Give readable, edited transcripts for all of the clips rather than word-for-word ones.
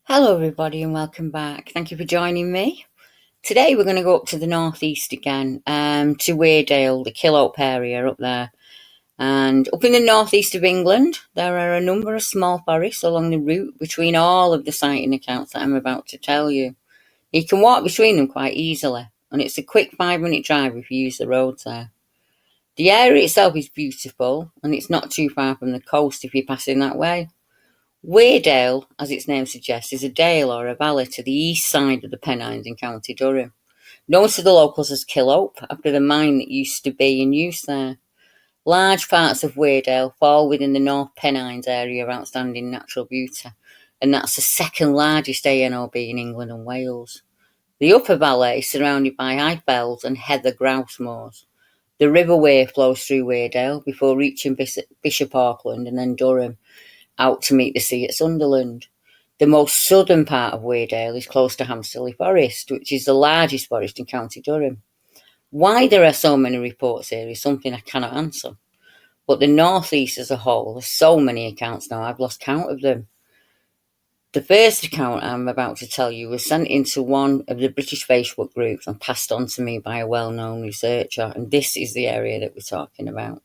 Hello, everybody, and welcome back. Thank you for joining me. Today, we're going to go up to the northeast again, to Weardale, the Killhope area up there. And up in the northeast of England, there are a number of small forests along the route between all of the sighting accounts that I'm about to tell you. You can walk between them quite easily, and it's a quick 5-minute drive if you use the roads there. The area itself is beautiful, and it's not too far from the coast if you're passing that way. Weardale, as its name suggests, is a dale or a valley to the east side of the Pennines in County Durham, known to the locals as Killhope, after the mine that used to be in use there. Large parts of Weardale fall within the North Pennines area of outstanding natural beauty, and that's the second largest ANOB in England and Wales. The upper valley is surrounded by high fells and heather grouse moors. The River Wear flows through Weardale before reaching Bishop Auckland and then Durham, out to meet the sea at Sunderland. The most southern part of Weardale is close to Hamsterley Forest, which is the largest forest in County Durham. Why there are so many reports here is something I cannot answer. But the northeast as a whole, there's so many accounts now, I've lost count of them. The first account I'm about to tell you was sent into one of the British Facebook groups and passed on to me by a well-known researcher, and this is the area that we're talking about.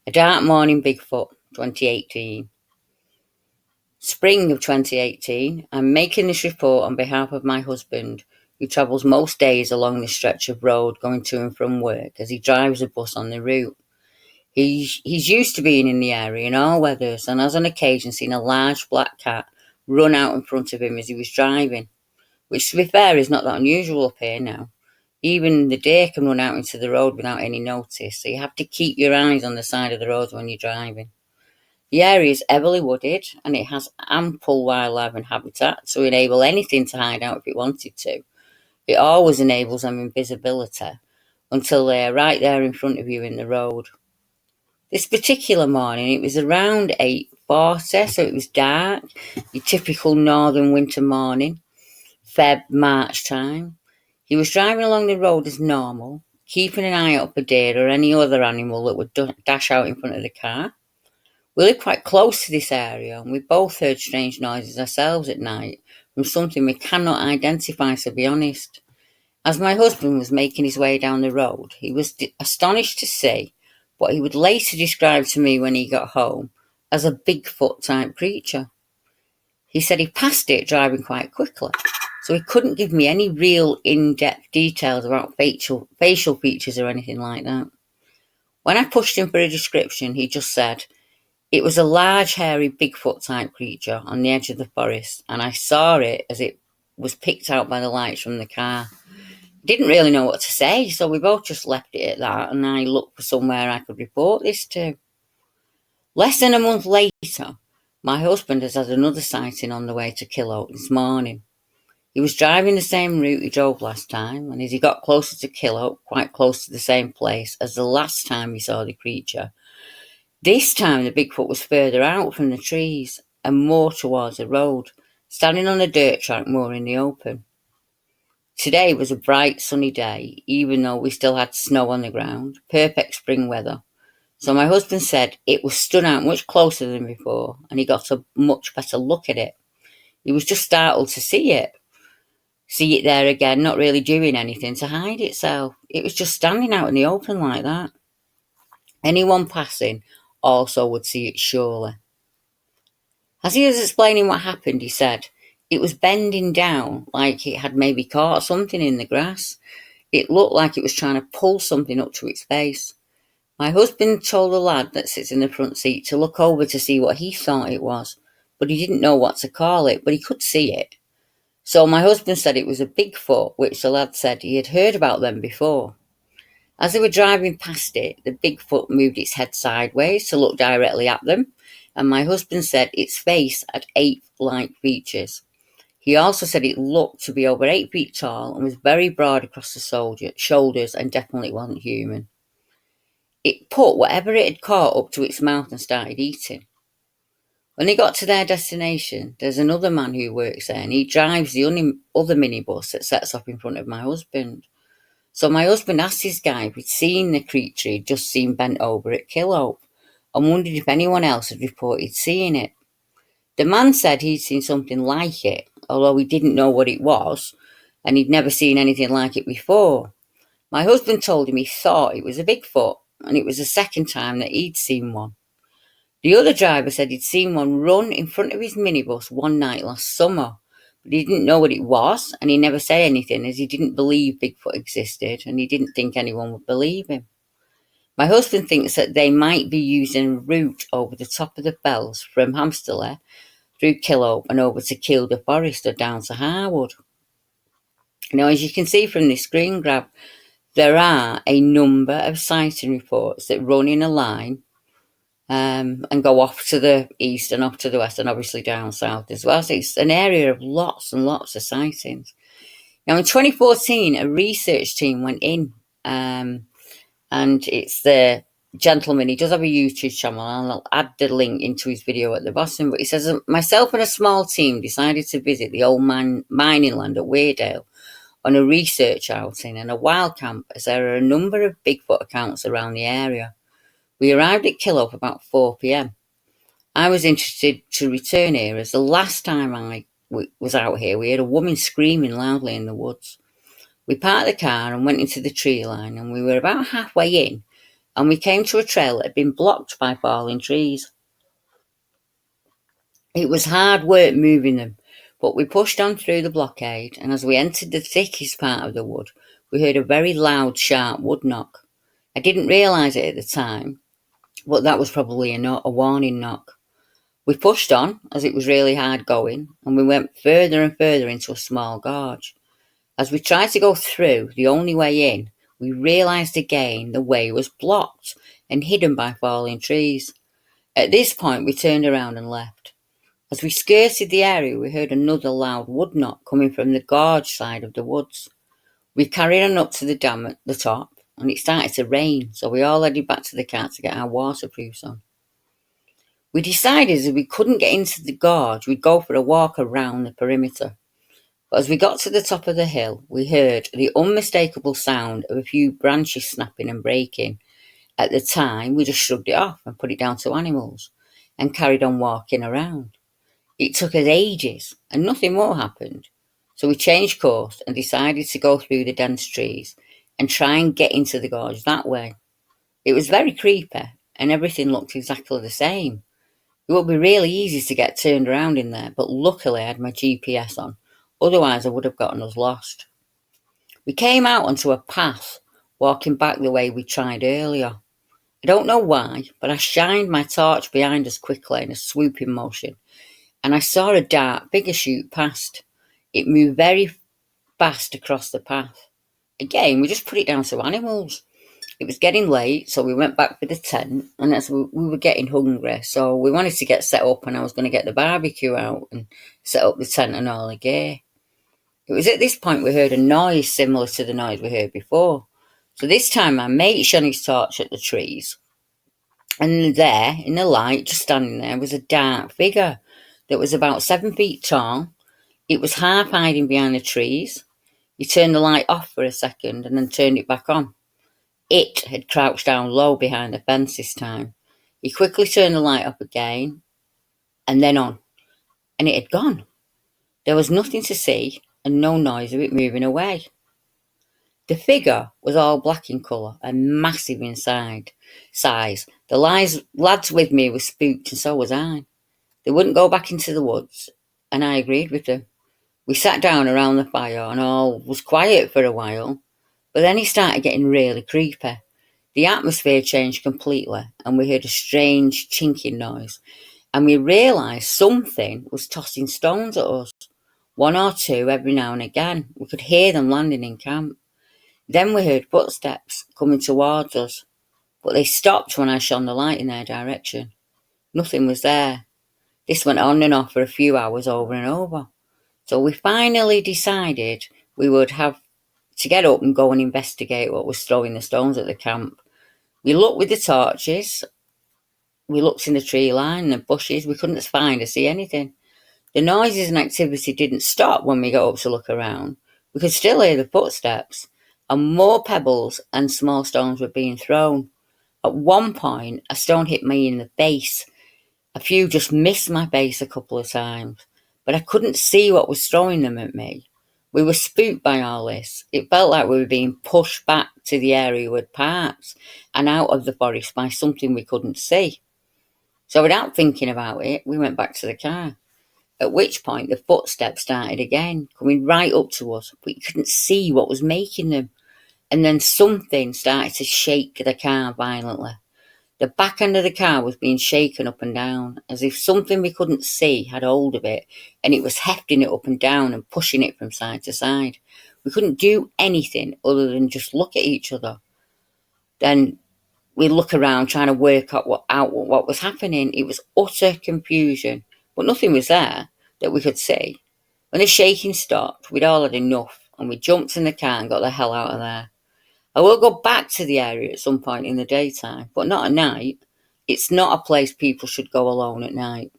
A Dark Morning Bigfoot, 2018. Spring of 2018, I'm making this report on behalf of my husband, who travels most days along this stretch of road going to and from work as he drives a bus on the route. He's used to being in the area in all weathers and has on occasion seen a large black cat run out in front of him as he was driving, which, to be fair, is not that unusual up here now. Even the deer can run out into the road without any notice, so you have to keep your eyes on the side of the road when you're driving. The area is heavily wooded and it has ample wildlife and habitat to enable anything to hide out if it wanted to. It always enables them invisibility until they are right there in front of you in the road. This particular morning, it was around 8:40, so it was dark, your typical northern winter morning, Feb, March time. He was driving along the road as normal, keeping an eye out for deer or any other animal that would dash out in front of the car. We live quite close to this area, and we both heard strange noises ourselves at night from something we cannot identify, to be honest. As my husband was making his way down the road, he was astonished to see what he would later describe to me when he got home as a Bigfoot-type creature. He said he passed it driving quite quickly, so he couldn't give me any real in-depth details about facial features or anything like that. When I pushed him for a description, he just said, "It was a large, hairy, Bigfoot-type creature on the edge of the forest, and I saw it as it was picked out by the lights from the car." Didn't really know what to say, so we both just left it at that, and I looked for somewhere I could report this to. Less than a month later, my husband has had another sighting on the way to Killhope this morning. He was driving the same route he drove last time, and as he got closer to Killhope, quite close to the same place as the last time he saw the creature, this time the Bigfoot was further out from the trees and more towards the road, standing on a dirt track more in the open. Today was a bright sunny day, even though we still had snow on the ground, perfect spring weather. So my husband said it was stood out much closer than before, and he got a much better look at it. He was just startled to see it there again, not really doing anything to hide itself. It was just standing out in the open like that. Anyone passing also would see it surely. As he was explaining what happened, he said, "It was bending down like it had maybe caught something in the grass. It looked like it was trying to pull something up to its face." My husband told the lad that sits in the front seat to look over to see what he thought it was, but he didn't know what to call it, but he could see it. So my husband said it was a Bigfoot, which the lad said he had heard about them before. As they were driving past it, the Bigfoot moved its head sideways to look directly at them, and my husband said its face had ape-like features. He also said it looked to be over 8 feet tall and was very broad across the shoulders and definitely wasn't human. It put whatever it had caught up to its mouth and started eating. When they got to their destination, there's another man who works there, and he drives the other minibus that sets off in front of my husband. So my husband asked his guy if he'd seen the creature he'd just seen bent over at Killhope, and wondered if anyone else had reported seeing it. The man said he'd seen something like it, although he didn't know what it was, and he'd never seen anything like it before. My husband told him he thought it was a Bigfoot, and it was the second time that he'd seen one. The other driver said he'd seen one run in front of his minibus one night last summer, but he didn't know what it was, and he never said anything as he didn't believe Bigfoot existed, and he didn't think anyone would believe him. My husband thinks that they might be using a route over the top of the fells from Hamsterley through Killhope and over to Kielder Forest or down to Harwood. Now, as you can see from this screen grab, there are a number of sighting reports that run in a line and go off to the east and off to the west and obviously down south as well. So it's an area of lots and lots of sightings. Now, in 2014, a research team went in and it's the gentleman, he does have a YouTube channel, and I'll add the link into his video at the bottom, but he says, myself and a small team decided to visit the old mining land at Weardale on a research outing and a wild camp, as there are a number of Bigfoot accounts around the area. We arrived at Killhope about 4 p.m. I was interested to return here, as the last time I was out here, we heard a woman screaming loudly in the woods. We parked the car and went into the tree line, and we were about halfway in, and we came to a trail that had been blocked by falling trees. It was hard work moving them, but we pushed on through the blockade, and as we entered the thickest part of the wood, we heard a very loud, sharp wood knock. I didn't realise it at the time, but that was probably a warning knock. We pushed on, as it was really hard going, and we went further and further into a small gorge. As we tried to go through the only way in, we realised again the way was blocked and hidden by falling trees. At this point, we turned around and left. As we skirted the area, we heard another loud wood knock coming from the gorge side of the woods. We carried on up to the dam at the top, and it started to rain, so we all headed back to the car to get our waterproofs on. We decided as we couldn't get into the gorge, we'd go for a walk around the perimeter. But as we got to the top of the hill, we heard the unmistakable sound of a few branches snapping and breaking. At the time, we just shrugged it off and put it down to animals and carried on walking around. It took us ages and nothing more happened. So we changed course and decided to go through the dense trees and try and get into the gorge that way. It was very creepy and everything looked exactly the same. It would be really easy to get turned around in there, but luckily I had my GPS on. Otherwise, I would have gotten us lost. We came out onto a path, walking back the way we tried earlier. I don't know why, but I shined my torch behind us quickly in a swooping motion, and I saw a dark figure shoot past. It moved very fast across the path. Again, we just put it down to animals. It was getting late, so we went back for the tent, and as we were getting hungry, so we wanted to get set up, and I was going to get the barbecue out and set up the tent and all the gear. It was at this point we heard a noise similar to the noise we heard before. So this time my mate shone his torch at the trees, and there, in the light, just standing there, was a dark figure that was about 7 feet tall. It was half hiding behind the trees. He turned the light off for a second and then turned it back on. It had crouched down low behind the fence this time. He quickly turned the light up again and then on, and it had gone. There was nothing to see and no noise of it moving away. The figure was all black in colour and massive in size. The lads with me were spooked and so was I. They wouldn't go back into the woods, and I agreed with them. We sat down around the fire and all was quiet for a while, but then it started getting really creepy. The atmosphere changed completely and we heard a strange chinking noise, and we realised something was tossing stones at us. One or two every now and again. We could hear them landing in camp. Then we heard footsteps coming towards us, but they stopped when I shone the light in their direction. Nothing was there. This went on and off for a few hours over and over. So we finally decided we would have to get up and go and investigate what was throwing the stones at the camp. We looked with the torches. We looked in the tree line and the bushes. We couldn't find or see anything. The noises and activity didn't stop when we got up to look around. We could still hear the footsteps, and more pebbles and small stones were being thrown. At one point, a stone hit me in the face, A few just missed my base a couple of times, but I couldn't see what was throwing them at me. We were spooked by all this. It felt like we were being pushed back to the area we'd parked and out of the forest by something we couldn't see. So without thinking about it, we went back to the car. At which point the footsteps started again, coming right up to us. We couldn't see what was making them. And then something started to shake the car violently. The back end of the car was being shaken up and down, as if something we couldn't see had hold of it, and it was hefting it up and down and pushing it from side to side. We couldn't do anything other than just look at each other. Then we look around trying to work out what was happening. It was utter confusion, but nothing was there that we could see. When the shaking stopped, we'd all had enough, and we jumped in the car and got the hell out of there. I will go back to the area at some point in the daytime, but not at night. It's not a place people should go alone at night.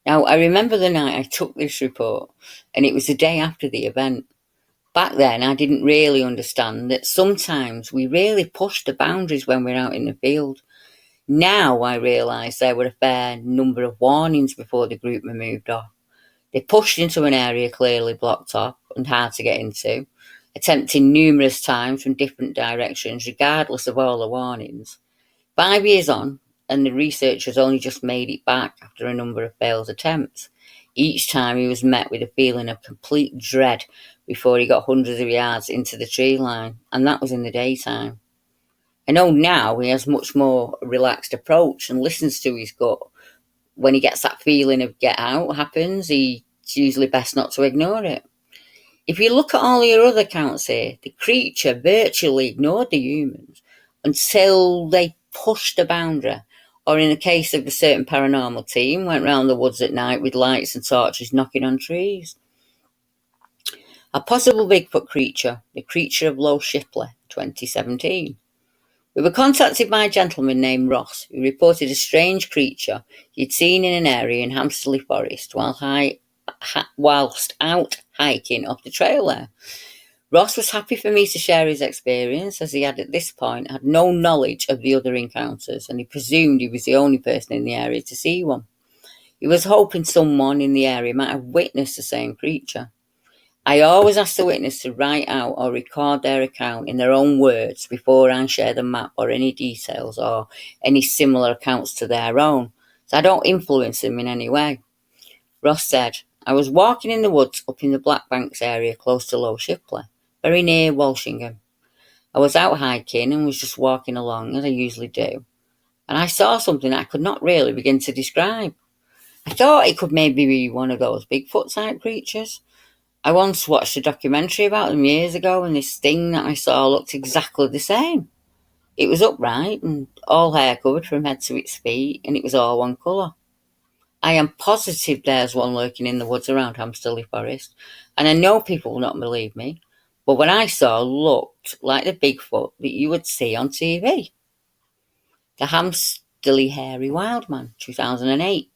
Now, I remember the night I took this report, and it was the day after the event. Back then, I didn't really understand that sometimes we really push the boundaries when we're out in the field. Now I realise there were a fair number of warnings before the group were moved off. They pushed into an area clearly blocked off and hard to get into, attempting numerous times from different directions, regardless of all the warnings. 5 years on, and the researchers only just made it back after a number of failed attempts. Each time he was met with a feeling of complete dread before he got hundreds of yards into the tree line, and that was in the daytime. I know now he has much more relaxed approach and listens to his gut. When he gets that feeling of get out happens, it's usually best not to ignore it. If you look at all your other accounts here, the creature virtually ignored the humans until they pushed the boundary, or in the case of a certain paranormal team, went round the woods at night with lights and torches knocking on trees. A possible Bigfoot creature, the creature of Low Shipley, 2017. We were contacted by a gentleman named Ross, who reported a strange creature he'd seen in an area in Hampstead Forest whilst out hiking off the trail there. Ross was happy for me to share his experience, as he had at this point had no knowledge of the other encounters, and he presumed he was the only person in the area to see one. He was hoping someone in the area might have witnessed the same creature. I always ask the witness to write out or record their account in their own words before I share the map or any details or any similar accounts to their own, so I don't influence them in any way. Ross said, I was walking in the woods up in the Black Banks area close to Low Shipley, very near Walshingham. I was out hiking and was just walking along as I usually do, and I saw something I could not really begin to describe. I thought it could maybe be one of those Bigfoot type creatures. I once watched a documentary about them years ago, and this thing that I saw looked exactly the same. It was upright and all hair covered from head to its feet, and it was all one colour. I am positive there's one lurking in the woods around Hampstead Forest, and I know people will not believe me, but what I saw looked like the Bigfoot that you would see on TV. The Hampstead Hairy Wildman, 2008.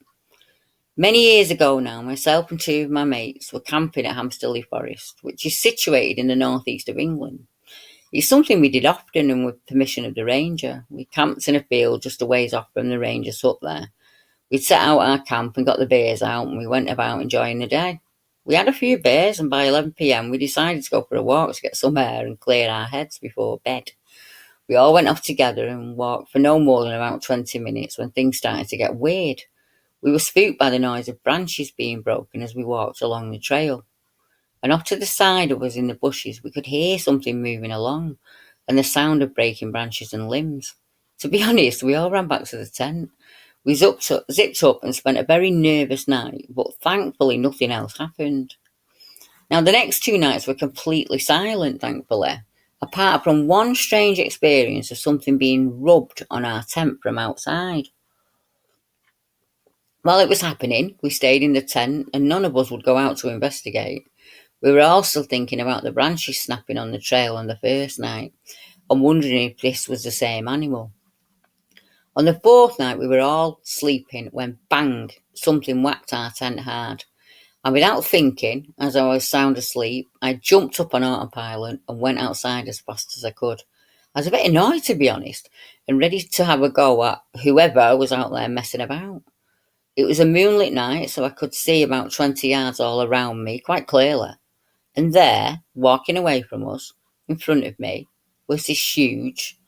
Many years ago now, myself and two of my mates were camping at Hampstead Forest, which is situated in the northeast of England. It's something we did often and with permission of the ranger. We camped in a field just a ways off from the ranger's hut there. We'd set out our camp and got the beers out, and we went about enjoying the day. We had a few beers, and by 11 p.m. we decided to go for a walk to get some air and clear our heads before bed. We all went off together and walked for no more than about 20 minutes when things started to get weird. We were spooked by the noise of branches being broken as we walked along the trail. And off to the side of us in the bushes, we could hear something moving along, and the sound of breaking branches and limbs. To be honest, we all ran back to the tent. We zipped up and spent a very nervous night, but thankfully nothing else happened. Now, the next 2 nights were completely silent, thankfully, apart from one strange experience of something being rubbed on our tent from outside. While it was happening, we stayed in the tent, and none of us would go out to investigate. We were all still thinking about the branches snapping on the trail on the first night, and wondering if this was the same animal. On the 4th night, we were all sleeping when bang, something whacked our tent hard. And without thinking, as I was sound asleep, I jumped up on autopilot and went outside as fast as I could. I was a bit annoyed, to be honest, and ready to have a go at whoever was out there messing about. It was a moonlit night, so I could see about 20 yards all around me quite clearly. And there, walking away from us, in front of me, was this huge,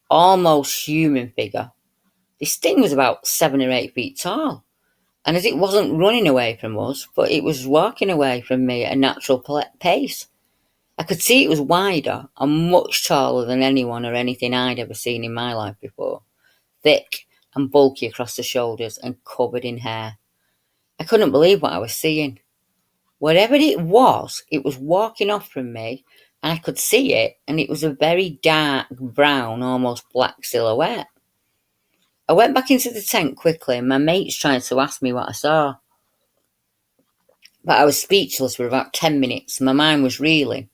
almost human figure. This thing was about 7 or 8 feet tall, and as it wasn't running away from us, but it was walking away from me at a natural pace. I could see it was wider and much taller than anyone or anything I'd ever seen in my life before, thick and bulky across the shoulders and covered in hair. I couldn't believe what I was seeing. Whatever it was walking off from me, and I could see it, and it was a very dark brown, almost black silhouette. I went back into the tent quickly, and my mates tried to ask me what I saw. But I was speechless for about 10 minutes. My mind was reeling,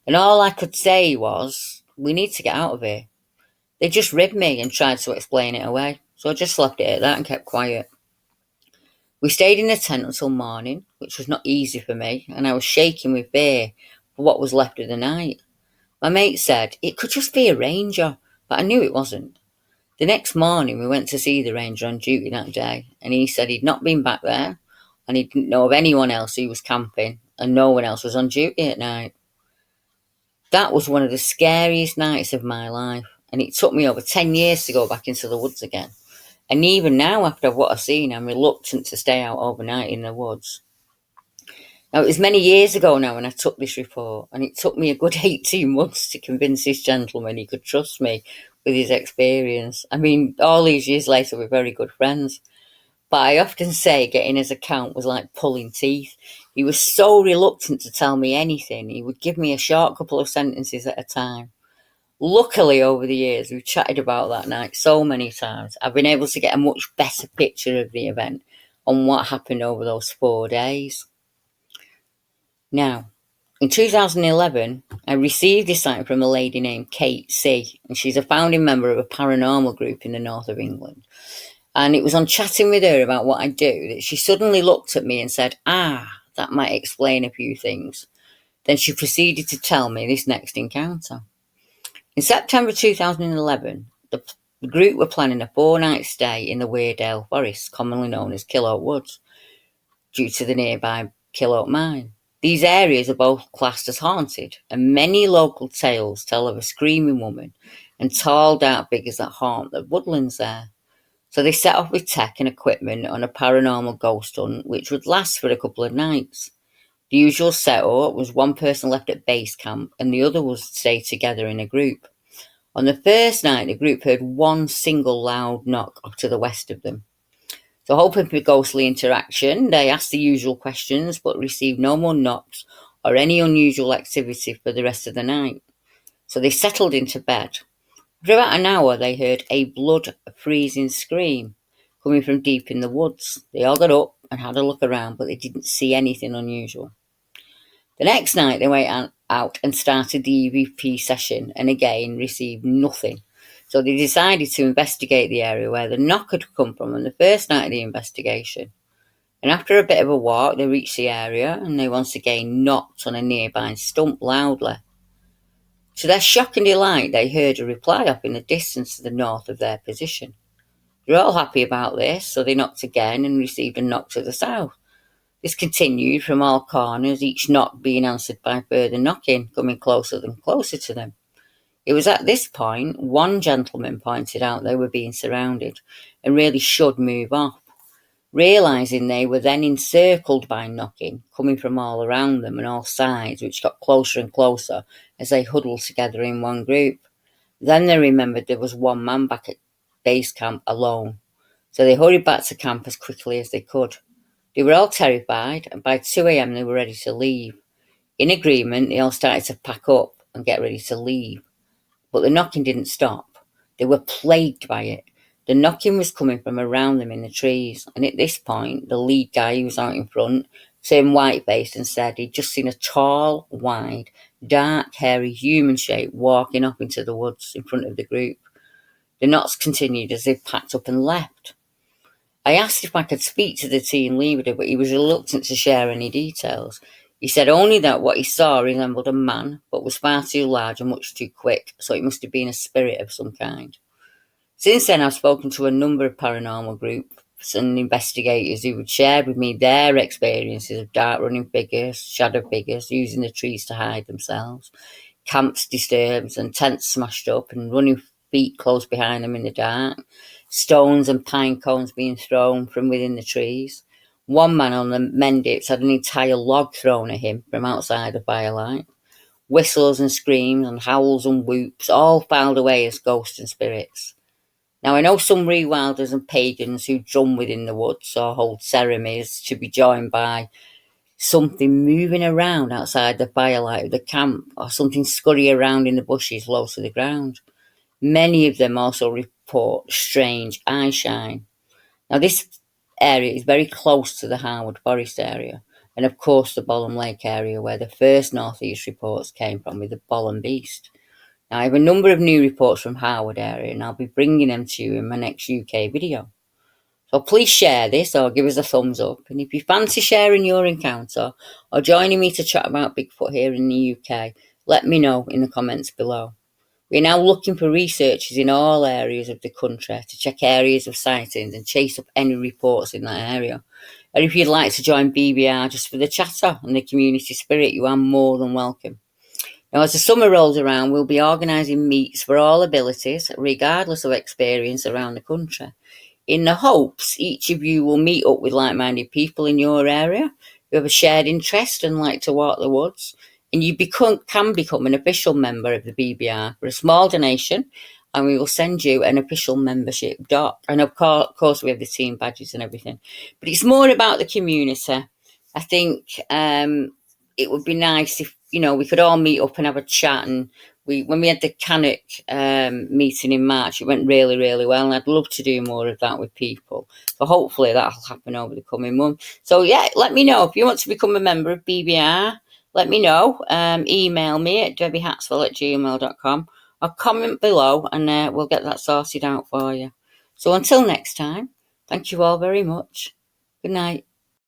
and all I could say was, "We need to get out of here." They just ribbed me and tried to explain it away, so I just left it at that and kept quiet. We stayed in the tent until morning, which was not easy for me, and I was shaking with fear for what was left of the night. My mate said it could just be a ranger, but I knew it wasn't. The next morning we went to see the ranger on duty that day, and he said he'd not been back there, and he didn't know of anyone else who was camping, and no one else was on duty at night. That was one of the scariest nights of my life, and it took me over 10 years to go back into the woods again. And even now, after what I've seen, I'm reluctant to stay out overnight in the woods. Now, it was many years ago now when I took this report, and it took me a good 18 months to convince this gentleman he could trust me with his experience. I mean, all these years later, we're very good friends. But I often say getting his account was like pulling teeth. He was so reluctant to tell me anything. He would give me a short couple of sentences at a time. Luckily, over the years, we've chatted about that night so many times. I've been able to get a much better picture of the event and what happened over those 4 days. Now, in 2011, I received this sighting from a lady named Kate C, and she's a founding member of a paranormal group in the north of England. And it was on chatting with her about what I do that she suddenly looked at me and said, that might explain a few things. Then she proceeded to tell me this next encounter. In September 2011, the group were planning a 4-night stay in the Weardale forest, commonly known as Killhope Woods, due to the nearby Killhope mine. These areas are both classed as haunted, and many local tales tell of a screaming woman and tall dark figures that haunt the woodlands there. So they set off with tech and equipment on a paranormal ghost hunt, which would last for a couple of nights. The usual setup was one person left at base camp and the other would stay together in a group. On the first night, the group heard one single loud knock off to the west of them. So hoping for ghostly interaction, they asked the usual questions but received no more knocks or any unusual activity for the rest of the night. So they settled into bed. For about an hour, they heard a blood-freezing scream coming from deep in the woods. They all got up and had a look around, but they didn't see anything unusual. The next night, they went out and started the EVP session and again received nothing. So they decided to investigate the area where the knock had come from on the first night of the investigation. And after a bit of a walk, they reached the area and they once again knocked on a nearby stump loudly. To their shock and delight, they heard a reply off in the distance to the north of their position. They were all happy about this, so they knocked again and received a knock to the south. This continued from all corners, each knock being answered by further knocking, coming closer and closer to them. It was at this point one gentleman pointed out they were being surrounded and really should move off. Realising they were then encircled by knocking, coming from all around them and all sides, which got closer and closer as they huddled together in one group. Then they remembered there was one man back at base camp alone, so they hurried back to camp as quickly as they could. They were all terrified, and by 2 a.m. they were ready to leave. In agreement, they all started to pack up and get ready to leave. But the knocking didn't stop. They were plagued by it. The knocking was coming from around them in the trees, and at this point, the lead guy who was out in front turned white-faced and said he'd just seen a tall, wide, dark, hairy human shape walking up into the woods in front of the group. The knocks continued as they packed up and left. I asked if I could speak to the team leader, but he was reluctant to share any details. He said only that what he saw resembled a man, but was far too large and much too quick, so it must have been a spirit of some kind. Since then, I've spoken to a number of paranormal group and investigators who would share with me their experiences of dark running figures, shadow figures, using the trees to hide themselves, camps disturbed and tents smashed up and running feet close behind them in the dark, stones and pine cones being thrown from within the trees. One man on the Mendips had an entire log thrown at him from outside the firelight. Whistles and screams and howls and whoops all filed away as ghosts and spirits. Now I know some rewilders and pagans who drum within the woods or hold ceremonies to be joined by something moving around outside the firelight of the camp or something scurry around in the bushes low to the ground. Many of them also report strange eye shine. Now this area is very close to the Harwood Forest area and of course the Bolam Lake area where the first northeast reports came from with the Bolam Beast. Now I have a number of new reports from Harwood area and I'll be bringing them to you in my next UK video. So please share this or give us a thumbs up. And if you fancy sharing your encounter or joining me to chat about Bigfoot here in the UK, let me know in the comments below. We're now looking for researchers in all areas of the country to check areas of sightings and chase up any reports in that area. And if you'd like to join BBR just for the chatter and the community spirit, you are more than welcome. Now, as the summer rolls around, we'll be organising meets for all abilities, regardless of experience around the country, in the hopes each of you will meet up with like-minded people in your area who have a shared interest and like to walk the woods, and you can become an official member of the BBR for a small donation, and we will send you an official membership doc. And of course we have the team badges and everything, but it's more about the community. I think it would be nice if we could all meet up and have a chat. And when we had the Cannock meeting in March, it went really, really well, and I'd love to do more of that with people. So hopefully that'll happen over the coming month. So yeah, let me know if you want to become a member of BBR. Let me know. Email me at debbiehatswell@gmail.com or comment below, and we'll get that sorted out for you. So until next time, thank you all very much. Good night.